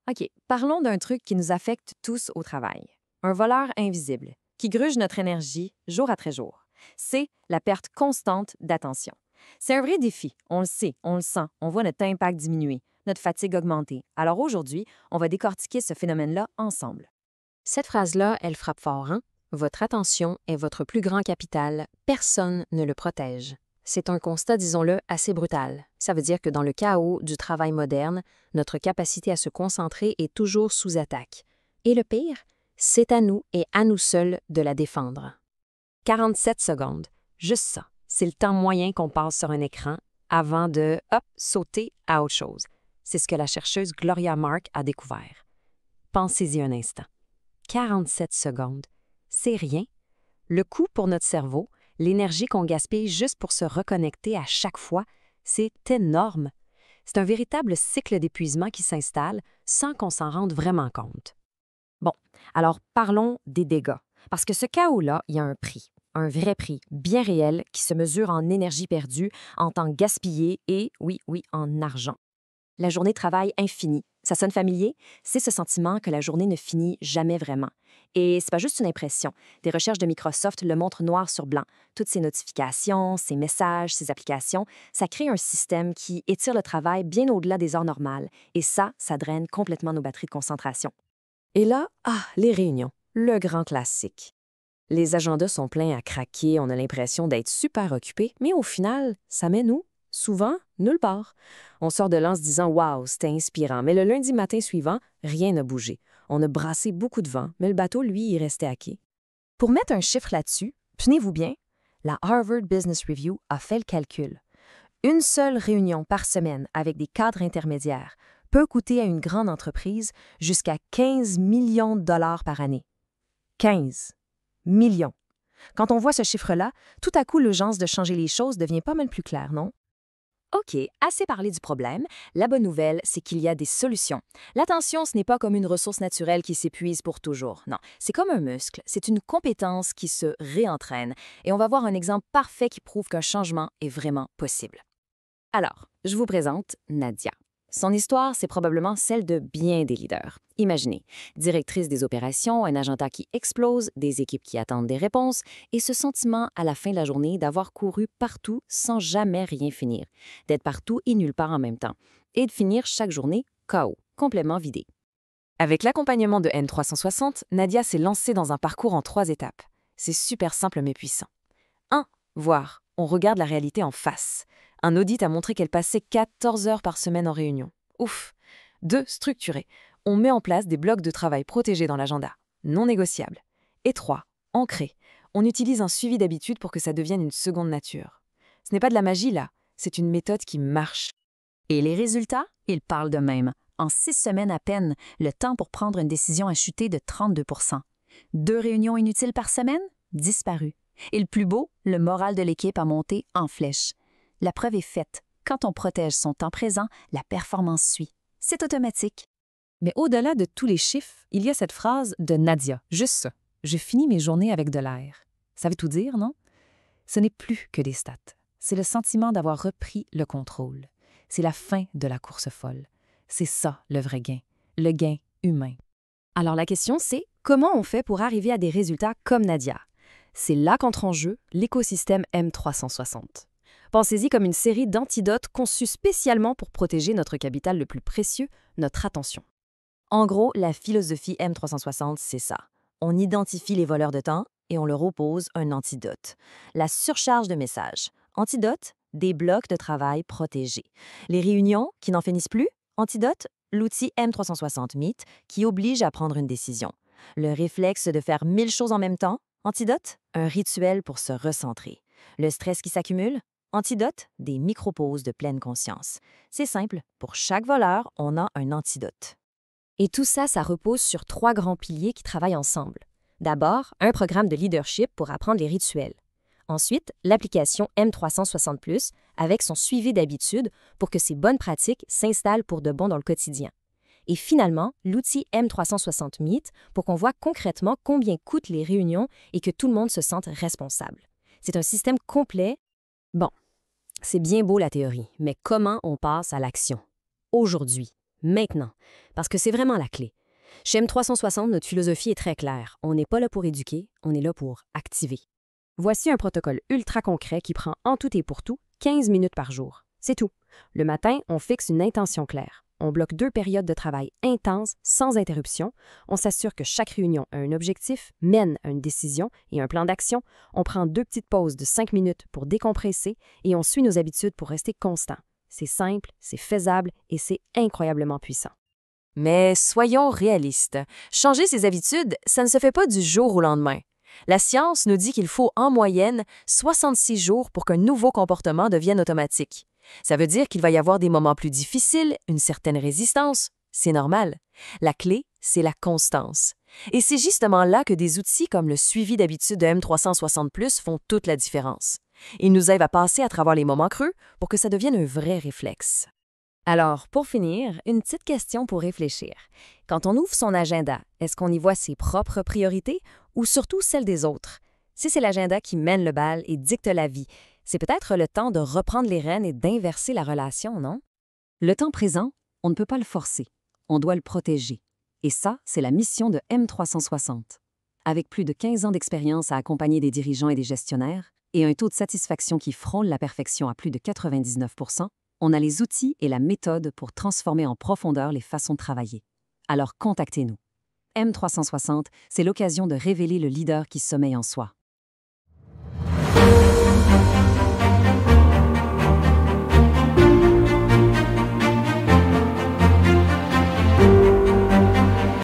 OK, parlons d'un truc qui nous affecte tous au travail. Un voleur invisible qui gruge notre énergie jour après jour. C'est la perte constante d'attention. C'est un vrai défi, on le sait, on le sent, on voit notre impact diminuer, notre fatigue augmenter. Alors aujourd'hui, on va décortiquer ce phénomène-là ensemble. Cette phrase-là, elle frappe fort, hein? Votre attention est votre plus grand capital. Personne ne le protège. C'est un constat, disons-le, assez brutal. Ça veut dire que dans le chaos du travail moderne, notre capacité à se concentrer est toujours sous attaque. Et le pire, c'est à nous et à nous seuls de la défendre. 47 secondes, juste ça. C'est le temps moyen qu'on passe sur un écran avant de, hop, sauter à autre chose. C'est ce que la chercheuse Gloria Mark a découvert. Pensez-y un instant. 47 secondes. C'est rien. Le coût pour notre cerveau, l'énergie qu'on gaspille juste pour se reconnecter à chaque fois, c'est énorme. C'est un véritable cycle d'épuisement qui s'installe sans qu'on s'en rende vraiment compte. Bon, alors parlons des dégâts. Parce que ce chaos-là, il y a un prix. Un vrai prix, bien réel, qui se mesure en énergie perdue, en temps gaspillé et, oui, en argent. La journée de travail infinie. Ça sonne familier? C'est ce sentiment que la journée ne finit jamais vraiment. Et c'est pas juste une impression. Des recherches de Microsoft le montrent noir sur blanc. Toutes ces notifications, ces messages, ces applications, ça crée un système qui étire le travail bien au-delà des heures normales. Et ça draine complètement nos batteries de concentration. Et là, les réunions, le grand classique. Les agendas sont pleins à craquer, on a l'impression d'être super occupés, mais au final, ça mène où? Souvent, nulle part. On sort de là en se disant « Wow, c'était inspirant », mais le lundi matin suivant, rien n'a bougé. On a brassé beaucoup de vent, mais le bateau, lui, il restait à quai. Pour mettre un chiffre là-dessus, tenez-vous bien, la Harvard Business Review a fait le calcul. Une seule réunion par semaine avec des cadres intermédiaires peut coûter à une grande entreprise jusqu'à 15 millions de dollars par année. 15 millions. Quand on voit ce chiffre-là, tout à coup, l'urgence de changer les choses devient pas mal plus claire, non? OK, assez parlé du problème. La bonne nouvelle, c'est qu'il y a des solutions. L'attention, ce n'est pas comme une ressource naturelle qui s'épuise pour toujours. Non, c'est comme un muscle. C'est une compétence qui se réentraîne. Et on va voir un exemple parfait qui prouve qu'un changement est vraiment possible. Alors, je vous présente Nadia. Son histoire, c'est probablement celle de bien des leaders. Imaginez, directrice des opérations, un agenda qui explose, des équipes qui attendent des réponses, et ce sentiment à la fin de la journée d'avoir couru partout sans jamais rien finir, d'être partout et nulle part en même temps, et de finir chaque journée KO, complètement vidée. Avec l'accompagnement de N360, Nadia s'est lancée dans un parcours en 3 étapes. C'est super simple mais puissant. 1. Voir. On regarde la réalité en face. Un audit a montré qu'elle passait 14 heures par semaine en réunion. Ouf! 2. Structurer. On met en place des blocs de travail protégés dans l'agenda, non négociables. Et 3. Ancrer. On utilise un suivi d'habitude pour que ça devienne une seconde nature. Ce n'est pas de la magie, là. C'est une méthode qui marche. Et les résultats, ils parlent d'eux-mêmes. En 6 semaines à peine, le temps pour prendre une décision a chuté de 32 2 réunions inutiles par semaine? Disparu. Et le plus beau, le moral de l'équipe a monté en flèche. La preuve est faite. Quand on protège son temps présent, la performance suit. C'est automatique. Mais au-delà de tous les chiffres, il y a cette phrase de Nadia, juste ça. Je finis mes journées avec de l'air. Ça veut tout dire, non? Ce n'est plus que des stats. C'est le sentiment d'avoir repris le contrôle. C'est la fin de la course folle. C'est ça le vrai gain, le gain humain. Alors la question c'est, comment on fait pour arriver à des résultats comme Nadia? C'est là qu'entre en jeu l'écosystème M360. Pensez-y comme une série d'antidotes conçus spécialement pour protéger notre capital le plus précieux, notre attention. En gros, la philosophie M360, c'est ça. On identifie les voleurs de temps et on leur oppose un antidote. La surcharge de messages. Antidote, des blocs de travail protégés. Les réunions qui n'en finissent plus. Antidote, l'outil M360 Meet qui oblige à prendre une décision. Le réflexe de faire 1000 choses en même temps. Antidote, un rituel pour se recentrer. Le stress qui s'accumule. Antidote, des micro-pauses de pleine conscience. C'est simple, pour chaque voleur, on a un antidote. Et tout ça, ça repose sur 3 grands piliers qui travaillent ensemble. D'abord, un programme de leadership pour apprendre les rituels. Ensuite, l'application M360+, avec son suivi d'habitude pour que ces bonnes pratiques s'installent pour de bon dans le quotidien. Et finalement, l'outil M360 Meet pour qu'on voit concrètement combien coûtent les réunions et que tout le monde se sente responsable. C'est un système complet. Bon, c'est bien beau la théorie, mais comment on passe à l'action? Aujourd'hui, maintenant, parce que c'est vraiment la clé. Chez M360, notre philosophie est très claire. On n'est pas là pour éduquer, on est là pour activer. Voici un protocole ultra concret qui prend en tout et pour tout 15 minutes par jour. C'est tout. Le matin, on fixe une intention claire. On bloque 2 périodes de travail intenses, sans interruption. On s'assure que chaque réunion a un objectif, mène à une décision et un plan d'action. On prend 2 petites pauses de 5 minutes pour décompresser et on suit nos habitudes pour rester constant. C'est simple, c'est faisable et c'est incroyablement puissant. Mais soyons réalistes. Changer ses habitudes, ça ne se fait pas du jour au lendemain. La science nous dit qu'il faut en moyenne 66 jours pour qu'un nouveau comportement devienne automatique. Ça veut dire qu'il va y avoir des moments plus difficiles, une certaine résistance. C'est normal. La clé, c'est la constance. Et c'est justement là que des outils comme le suivi d'habitude de M360+ font toute la différence. Ils nous aident à passer à travers les moments creux pour que ça devienne un vrai réflexe. Alors, pour finir, une petite question pour réfléchir. Quand on ouvre son agenda, est-ce qu'on y voit ses propres priorités ou surtout celles des autres? Si c'est l'agenda qui mène le bal et dicte la vie, c'est peut-être le temps de reprendre les rênes et d'inverser la relation, non? Le temps présent, on ne peut pas le forcer. On doit le protéger. Et ça, c'est la mission de M360. Avec plus de 15 ans d'expérience à accompagner des dirigeants et des gestionnaires, et un taux de satisfaction qui frôle la perfection à plus de 99%, on a les outils et la méthode pour transformer en profondeur les façons de travailler. Alors contactez-nous. M360, c'est l'occasion de révéler le leader qui sommeille en soi.